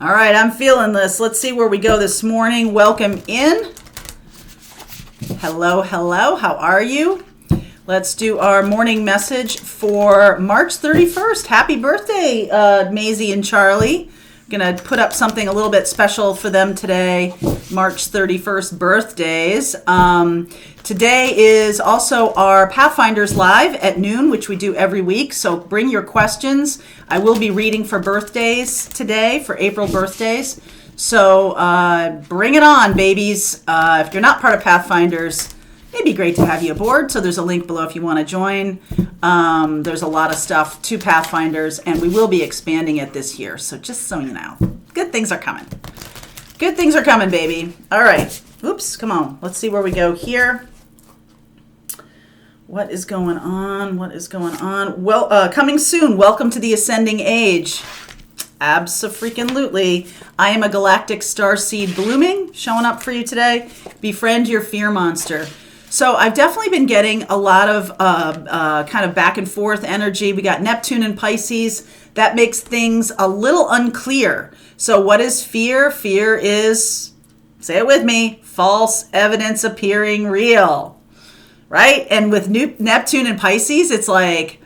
All right, I'm feeling this. Let's see where we go this morning. Welcome in. Hello, hello. How are you? Let's do our morning message for March 31st. Happy birthday, Maisie and Charlie. I'm going to put up something a little bit special for them today. March 31st birthdays. Today is also our Pathfinders Live at noon, which we do every week. So bring your questions. I will be reading for birthdays today, for April birthdays. So bring it on, babies. If you're not part of Pathfinders, it'd be great to have you aboard. So there's a link below if you want to join. There's a lot of stuff to Pathfinders, and we will be expanding it this year. So just so you know, good things are coming. Good things are coming, baby. All right. Oops, come on. Let's see where we go here. What is going on? What is going on? Well, coming soon. Welcome to the Ascending Age. Abso-freaking-lutely. I am a galactic starseed blooming, showing up for you today. Befriend your fear monster. So I've definitely been getting a lot of kind of back and forth energy. We got Neptune and Pisces. That makes things a little unclear. So what is fear? Fear is, say it with me, false evidence appearing real. Right? And with Neptune and Pisces, it's like,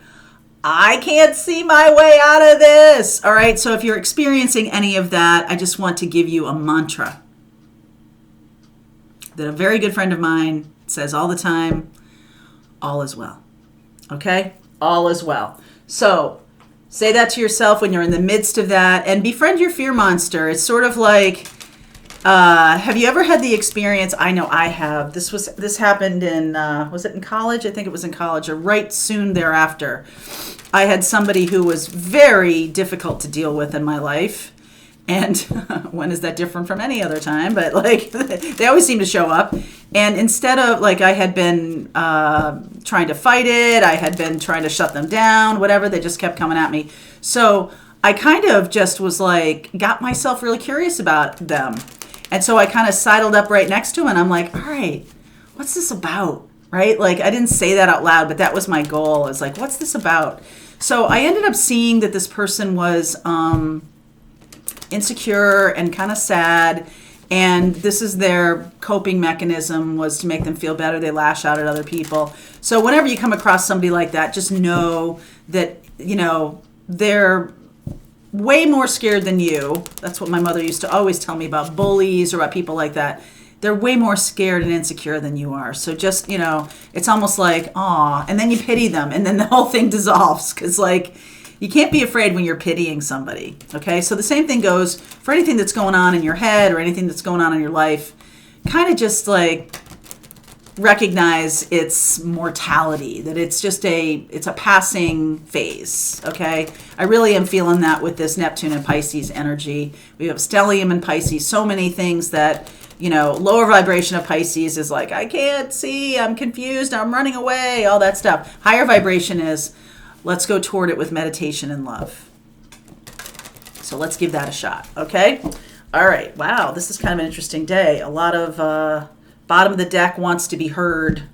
I can't see my way out of this. All right. So if you're experiencing any of that, I just want to give you a mantra that a very good friend of mine says all the time. All is well. Okay. All is well. So say that to yourself when you're in the midst of that, and befriend your fear monster. It's sort of like, have you ever had the experience? I know I have. This happened in, was it in college? I think it was in college, or right soon thereafter. I had somebody who was very difficult to deal with in my life. And when is that different from any other time? But like, they always seem to show up. And instead of, like, I had been trying to fight it, I had been trying to shut them down, whatever, they just kept coming at me. So I kind of just was like, got myself really curious about them. And so I kind of sidled up right next to him, and I'm like, all right, what's this about? Right? Like, I didn't say that out loud, but that was my goal. It's like, what's this about? So I ended up seeing that this person was insecure and kind of sad, and this is their coping mechanism, was to make them feel better. They lash out at other people. So whenever you come across somebody like that, just know that, you know, they're way more scared than you. That's what my mother used to always tell me about bullies or about people like that. They're way more scared and insecure than you are. So just, you know, it's almost like, aw, and then you pity them, and then the whole thing dissolves, because, like, you can't be afraid when you're pitying somebody, okay? So the same thing goes for anything that's going on in your head or anything that's going on in your life. Kind of just, like, recognize its mortality, that it's just it's a passing phase, okay? I really am feeling that with this Neptune and Pisces energy. We have stellium and Pisces, so many things that, you know, lower vibration of Pisces is like, I can't see, I'm confused, I'm running away, all that stuff. Higher vibration is, let's go toward it with meditation and love. So let's give that a shot, okay? All right, wow, this is kind of an interesting day. A lot of bottom of the deck wants to be heard.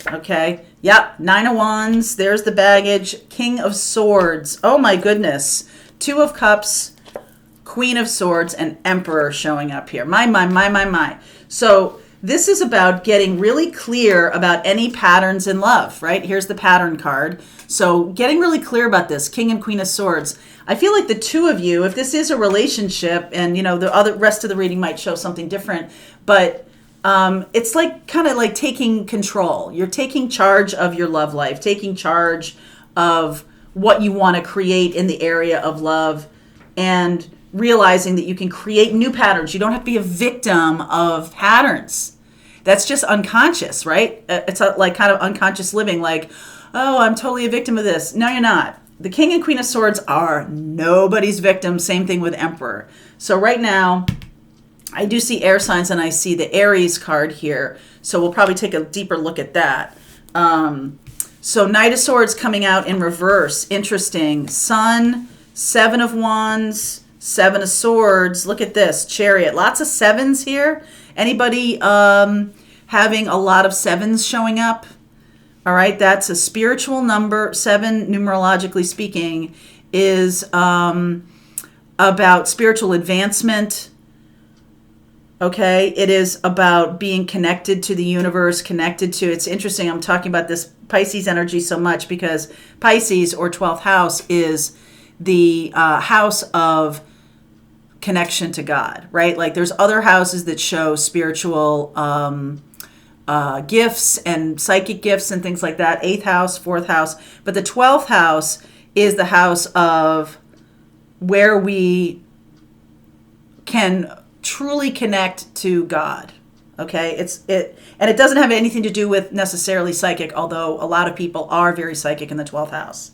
Okay. Yep. 9 of Wands. There's the baggage. King of Swords. Oh my goodness. 2 of Cups. Queen of Swords and Emperor showing up here. My. So this is about getting really clear about any patterns in love, right? Here's the pattern card. So getting really clear about this. King and Queen of Swords. I feel like the two of you, if this is a relationship, and, you know, the other rest of the reading might show something different, but it's like kind of like taking control. You're taking charge of your love life, taking charge of what you want to create in the area of love, and realizing that you can create new patterns. You don't have to be a victim of patterns. That's just unconscious, right? It's like kind of unconscious living, like, oh, I'm totally a victim of this. No, you're not. The King and Queen of Swords are nobody's victim. Same thing with Emperor. So right now, I do see air signs, and I see the Aries card here. So we'll probably take a deeper look at that. So Knight of Swords coming out in reverse. Interesting. Sun, 7 of Wands, 7 of Swords. Look at this. Chariot. Lots of 7s here. Anybody having a lot of 7s showing up? All right. That's a spiritual number. 7, numerologically speaking, is about spiritual advancement. Okay, it is about being connected to the universe, connected to, it's interesting, I'm talking about this Pisces energy so much because Pisces, or 12th house, is the house of connection to God, right? Like there's other houses that show spiritual gifts and psychic gifts and things like that, 8th house, 4th house, but the 12th house is the house of where we can truly connect to God. Okay, and it doesn't have anything to do with necessarily psychic, although a lot of people are very psychic in the 12th house.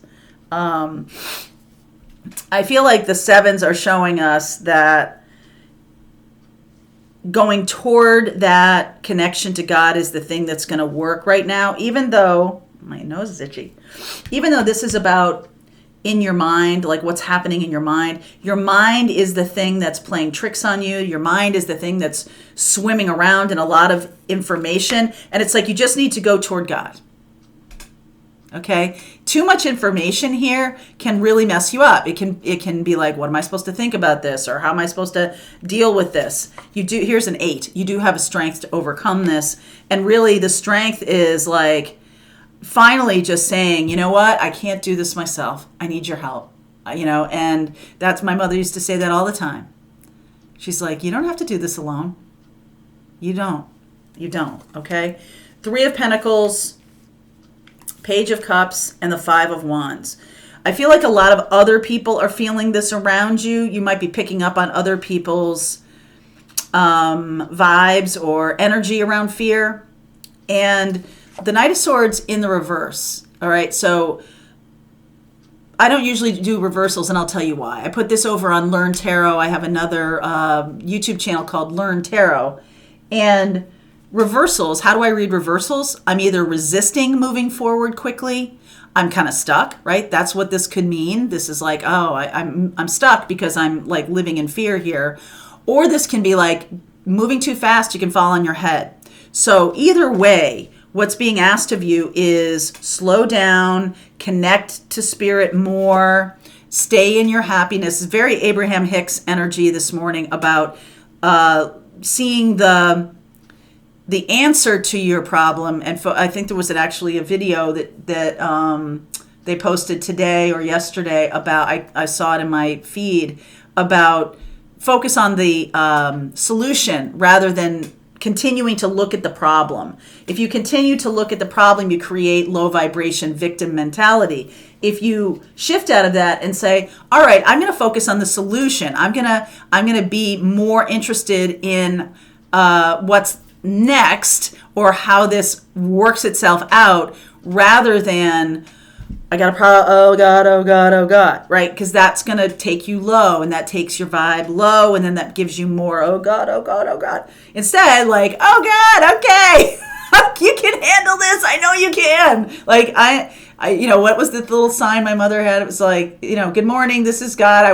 I feel like the 7s are showing us that going toward that connection to God is the thing that's going to work right now, even though my nose is itchy. Even though this is about in your mind, like what's happening in your mind is the thing that's playing tricks on you. Your mind is the thing that's swimming around in a lot of information. And it's like you just need to go toward God. Okay? Too much information here can really mess you up. It can be like, what am I supposed to think about this? Or how am I supposed to deal with this? Here's an 8. You do have a strength to overcome this. And really the strength is like, finally just saying, you know what, I can't do this myself. I need your help. And that's, my mother used to say that all the time. She's like, you don't have to do this alone. You don't, okay? 3 of Pentacles, Page of Cups, and the 5 of Wands. I feel like a lot of other people are feeling this around you. You might be picking up on other people's vibes or energy around fear. And the Knight of Swords in the reverse. All right, so I don't usually do reversals, and I'll tell you why. I put this over on Learn Tarot. I have another YouTube channel called Learn Tarot. And reversals, how do I read reversals? I'm either resisting moving forward quickly. I'm kind of stuck, right? That's what this could mean. This is like, oh, I'm stuck because I'm like living in fear here. Or this can be like moving too fast, you can fall on your head. So either way, what's being asked of you is slow down, connect to spirit more, stay in your happiness. It's very Abraham Hicks energy this morning about seeing the answer to your problem. And I think there was actually a video that they posted today or yesterday about, I saw it in my feed, about focus on the solution rather than continuing to look at the problem. If you continue to look at the problem, you create low vibration victim mentality. If you shift out of that and say, all right, I'm going to focus on the solution. I'm going to be more interested in what's next or how this works itself out rather than I got a problem, oh God, right? Because that's going to take you low, and that takes your vibe low, and then that gives you more, oh God. Instead, like, oh God, okay, you can handle this. I know you can. Like, I what was the little sign my mother had? It was like, good morning, this is God. I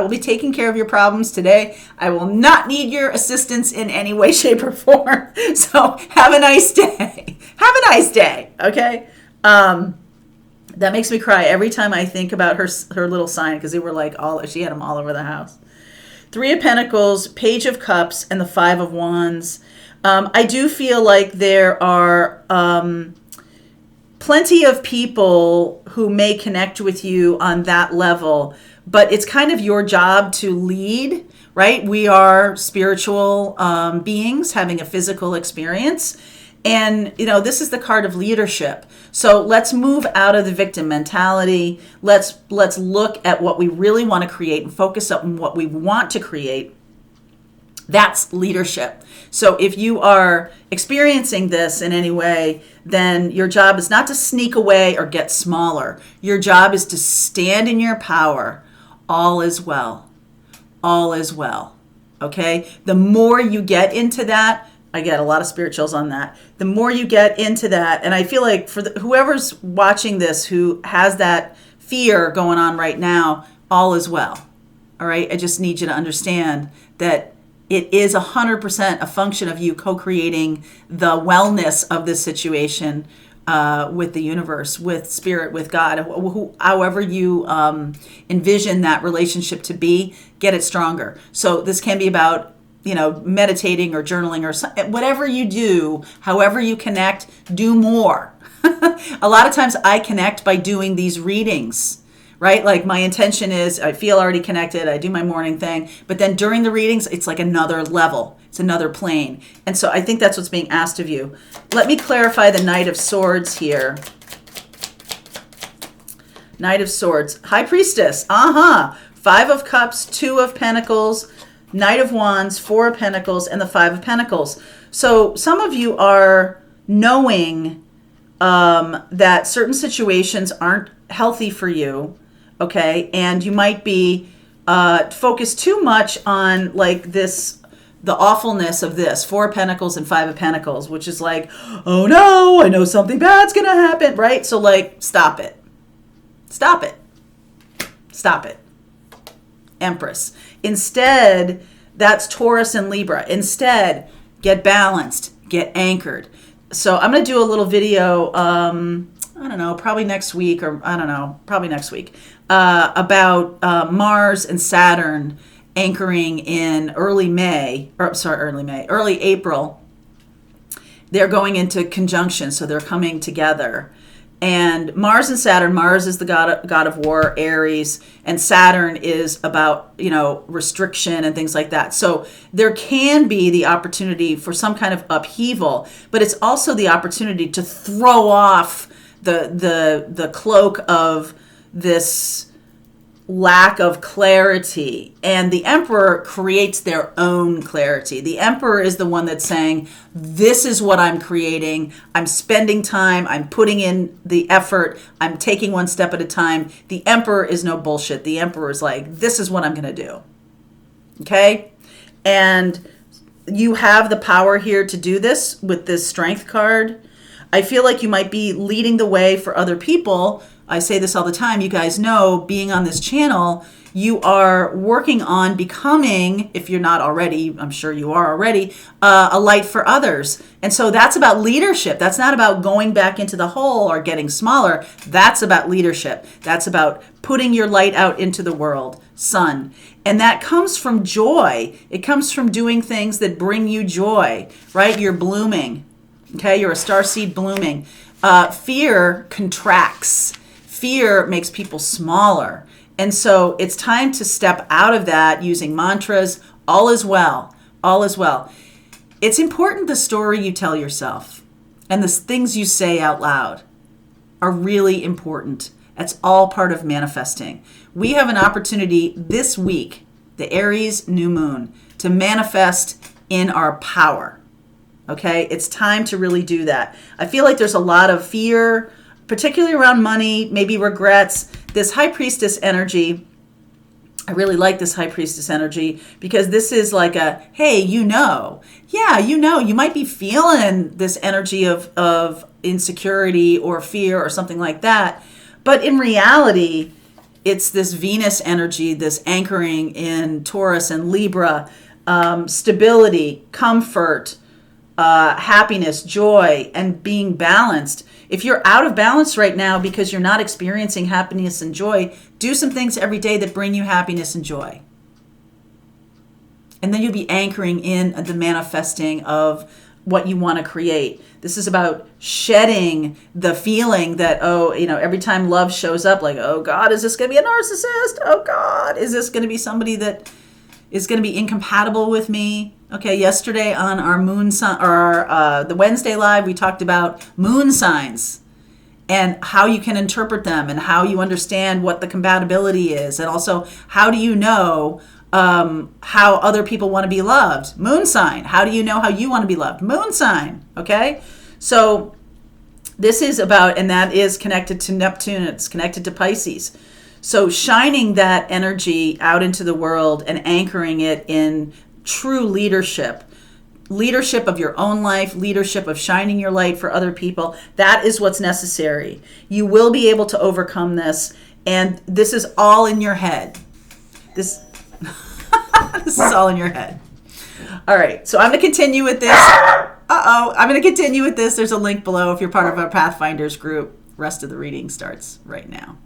will be taking care of your problems today. I will not need your assistance in any way, shape, or form. So have a nice day. Have a nice day, okay? That makes me cry every time I think about her little sign, because they were like she had them all over the house. 3 of Pentacles, Page of Cups, and the 5 of Wands. I do feel like there are plenty of people who may connect with you on that level, but it's kind of your job to lead, right? We are spiritual beings having a physical experience. And, this is the card of leadership. So let's move out of the victim mentality. Let's look at what we really want to create and focus on what we want to create. That's leadership. So if you are experiencing this in any way, then your job is not to sneak away or get smaller. Your job is to stand in your power. All is well. All is well. Okay? The more you get into that, I get a lot of spirituals on that. The more you get into that, and I feel like for whoever's watching this who has that fear going on right now, all is well. All right? I just need you to understand that it is 100% a function of you co-creating the wellness of this situation with the universe, with spirit, with God, however you envision that relationship to be, get it stronger. So this can be about, meditating or journaling or whatever you do, however you connect, do more. A lot of times I connect by doing these readings, right? Like my intention is I feel already connected. I do my morning thing. But then during the readings, it's like another level. It's another plane. And so I think that's what's being asked of you. Let me clarify the Knight of Swords here. Knight of Swords. High Priestess. Five of Cups, Two of Pentacles, Knight of Wands, Four of Pentacles, and the Five of Pentacles. So some of you are knowing that certain situations aren't healthy for you, okay? And you might be focused too much on like the awfulness of this, Four of Pentacles and Five of Pentacles, which is like, oh no, I know something bad's gonna happen, right? So like, stop it. Stop it. Stop it. Empress. Instead, that's Taurus and Libra. Instead, get balanced, get anchored. So I'm going to do a little video, I don't know, probably next week, about Mars and Saturn anchoring in early April. They're going into conjunction, so they're coming together. And Mars and Saturn, Mars is the god of war, Aries, and Saturn is about, restriction and things like that. So there can be the opportunity for some kind of upheaval, but it's also the opportunity to throw off the cloak of this lack of clarity. And the Emperor creates their own clarity. The Emperor is the one that's saying, this is what I'm creating. I'm spending time. I'm putting in the effort. I'm taking one step at a time. The Emperor is no bullshit. The Emperor is like, this is what I'm going to do. Okay? And you have the power here to do this with this Strength card. I feel like you might be leading the way for other people. I say this all the time. You guys know, being on this channel, you are working on becoming, if you're not already, I'm sure you are already, a light for others. And so that's about leadership. That's not about going back into the hole or getting smaller. That's about leadership. That's about putting your light out into the world, sun. And that comes from joy. It comes from doing things that bring you joy, right? You're blooming. Okay, you're a starseed blooming. Fear contracts. Fear makes people smaller. And so it's time to step out of that using mantras. All is well. All is well. It's important the story you tell yourself and the things you say out loud are really important. That's all part of manifesting. We have an opportunity this week, the Aries new moon, to manifest in our power. Okay? It's time to really do that. I feel like there's a lot of fear, particularly around money, maybe regrets. This High Priestess energy, I really like this High Priestess energy because this is like a, hey, yeah, you might be feeling this energy of insecurity or fear or something like that. But in reality, it's this Venus energy, this anchoring in Taurus and Libra, stability, comfort, happiness, joy, and being balanced. If you're out of balance right now because you're not experiencing happiness and joy, do some things every day that bring you happiness and joy. And then you'll be anchoring in the manifesting of what you want to create. This is about shedding the feeling that, every time love shows up, like, oh God, is this going to be a narcissist? Oh God, is this going to be somebody that is going to be incompatible with me? Okay, yesterday on our moon sign, or the Wednesday live, we talked about moon signs and how you can interpret them and how you understand what the compatibility is. And also, how do you know how other people want to be loved? Moon sign. How do you know how you want to be loved? Moon sign. Okay? So this is about, and that is connected to Neptune. It's connected to Pisces. So shining that energy out into the world and anchoring it in true leadership of your own life, leadership of shining your light for other people. That is what's necessary. You will be able to overcome this. And this is all in your head. This is all in your head. All right. So I'm going to continue with this. I'm going to continue with this. There's a link below if you're part of our Pathfinders group. Rest of the reading starts right now.